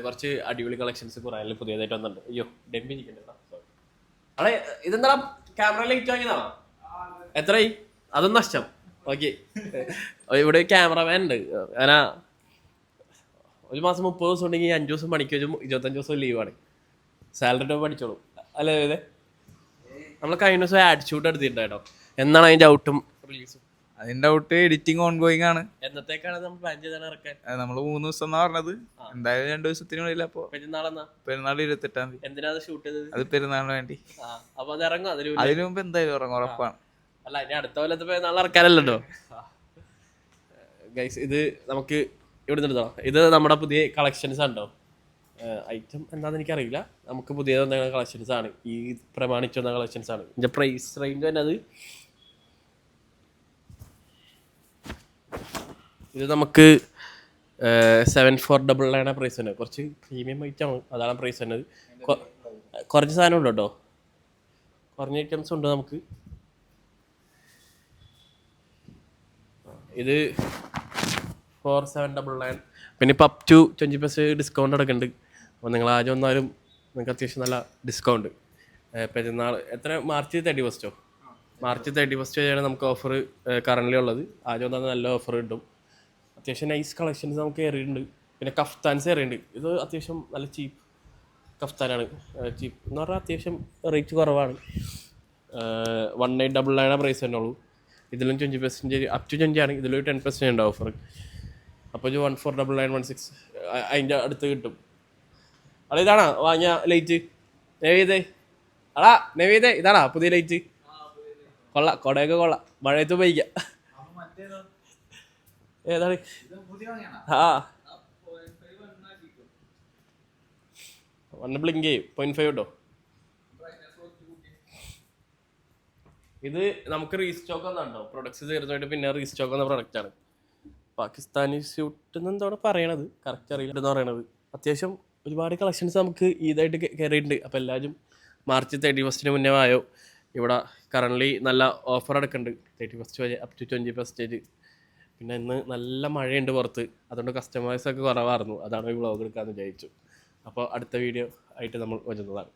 കുറച്ച് അടിപൊളി കളക്ഷൻസ് കുറേ പുതിയതായിട്ട് വന്നിട്ടുണ്ട്. അയ്യോ ഡെമ്പി ഇരിക്കണ്ടോ അതെ. ഇതെന്താ ക്യാമറ ലൈറ്റ് വാങ്ങിയതാണോ? എത്രയായി? അതൊന്നും നഷ്ടം. ഓക്കെ, ഇവിടെ ക്യാമറമാൻ ഉണ്ട്. അങ്ങനെ ഒരു മാസം 30 ദിവസം ഉണ്ടെങ്കിൽ 5 ദിവസം പണിക്ക് വെച്ചും 25 ദിവസം ലീവാണ്. സാലറി പഠിച്ചോളൂ അല്ലേ? അതെ, നമ്മൾ കഴിഞ്ഞ ദിവസം ആഡ് ഷൂട്ട് എടുത്തിട്ടുണ്ടായിട്ടോ. എന്നാണ് അതിന്റെ ഔട്ടും റിലീസും? അതിന്റെ ഔട്ട് എഡിറ്റിംഗ് ഓൺ ഗോയിങ് ആണ്. എന്നത്തേക്കാണ് നമ്മൾ പ്ലാൻ ചെയ്താണ് ഇറക്കാൻ? നമ്മള് 3 ദിവസം എന്നാ പറഞ്ഞത്. എന്തായാലും 2 ദിവസത്തിനുള്ളിൽ. അപ്പൊ പെരുന്നാൾ 28-ാം തീയതി. എന്തിനാ ഷൂട്ട് ചെയ്തത്? അത് പെരുന്നാളിന് വേണ്ടി. അപ്പൊ അത് ഇറങ്ങും. അതിനു മുമ്പ് എന്തായാലും ഇറങ്ങും, ഉറപ്പാണ്. അല്ല, ഇനി അടുത്ത കൊല്ലത്ത് പെരുന്നാൾ ഇറക്കാനല്ലോ ഗൈസ്. ഇത് നമുക്ക് ഇവിടെ നിർത്താം. ഇത് നമ്മുടെ പുതിയ കളക്ഷൻസ് ഉണ്ടോ? ഐറ്റം എന്താണെന്ന് എനിക്കറിയില്ല. നമുക്ക് പുതിയ കളക്ഷൻസ് ആണ്, ഈ പ്രമാണിച്ച് വന്ന കളക്ഷൻസ് ആണ്. ഇതിന്റെ പ്രൈസ് റേഞ്ച് തന്നെ അത് ഇത് നമുക്ക് 7499 പ്രൈസ് തന്നെ. കുറച്ച് പ്രീമിയം ഐറ്റം ആണ്, അതാണ് പ്രൈസ് തന്നെ. കുറച്ച് സാധനം ഉണ്ട് കേട്ടോ, കുറഞ്ഞ ഐറ്റംസ് ഉണ്ട് നമുക്ക്. ഇത് 4799. പിന്നെ ഇപ്പം അപ് ടു 20% ഡിസ്കൗണ്ട് അടക്കുന്നുണ്ട്. അപ്പോൾ നിങ്ങൾ ആദ്യം വന്നാലും നിങ്ങൾക്ക് അത്യാവശ്യം നല്ല ഡിസ്കൗണ്ട്. പെരുന്നാൾ എത്ര? മാർച്ച് 31 മാർച്ച് 31 വരെയാണ് നമുക്ക് ഓഫർ കറൻ്റ് ഉള്ളത്. ആദ്യം വന്നാൽ നല്ല ഓഫർ കിട്ടും. അത്യാവശ്യം നൈസ് കളക്ഷൻസ് നമുക്ക് കയറിയിട്ടുണ്ട്. പിന്നെ കഫ്താൻസ് കയറിയിട്ടുണ്ട്. ഇത് അത്യാവശ്യം നല്ല ചീപ്പ് കഫ്താനാണ്. ചീപ്പ് എന്ന് പറഞ്ഞാൽ അത്യാവശ്യം റേറ്റ് കുറവാണ്. 1899 പ്രൈസ് തന്നെ ഉള്ളൂ. ഇതിലും 20% അപ് ടു 20 ആണ്. ഇതിലൊരു 10% ഉണ്ട് ഓഫർ. അപ്പോൾ ഒരു 149916 അതിൻ്റെ അടുത്ത് കിട്ടും. അല്ല, ഇതാണോ വാങ്ങിയ ലൈറ്റ്? നവീതേ അടാ, നവീതേ ഇതാണോ പുതിയ ലൈറ്റ്? കൊള്ളാം, കൊടയൊക്കെ കൊള്ളാം, മഴയത്ത് ഉപയോഗിക്കാം. ഏതാണ്? ആ, 1 ബ്ലിങ്ക് 0.5 കേട്ടോ. ഇത് നമുക്ക് റീസ്റ്റോക്ക് വന്നുണ്ടോ? പ്രൊഡക്ട്സ് തീർച്ചയായിട്ടും പിന്നെ റീസ്റ്റോക്ക് വന്ന പ്രൊഡക്റ്റാണ്. പാകിസ്ഥാനി സ്യൂട്ട് എന്നെന്താണ് പറയണത്, കറക്റ്റ് അറിയില്ല എന്ന് പറയണത്. അത്യാവശ്യം ഒരുപാട് കളക്ഷൻസ് നമുക്ക് ഇതായിട്ട് കയറിയിട്ടുണ്ട്. അപ്പോൾ എല്ലാവരും മാർച്ച് 31 മുന്നേ ആയോ. ഇവിടെ കറൻ്റ്ലി നല്ല ഓഫർ എടുക്കുന്നുണ്ട് 31 വരെ, അപ് ടു 20%. പിന്നെ ഇന്ന് നല്ല മഴയുണ്ട് പുറത്ത്, അതുകൊണ്ട് കസ്റ്റമേഴ്സൊക്കെ കുറവായിരുന്നു. അതാണ് ഈ വ്ളോഗ് എടുക്കാമെന്ന് വിചാരിച്ചു. അപ്പോൾ അടുത്ത വീഡിയോ ആയിട്ട് നമ്മൾ വരുന്നതാണ്.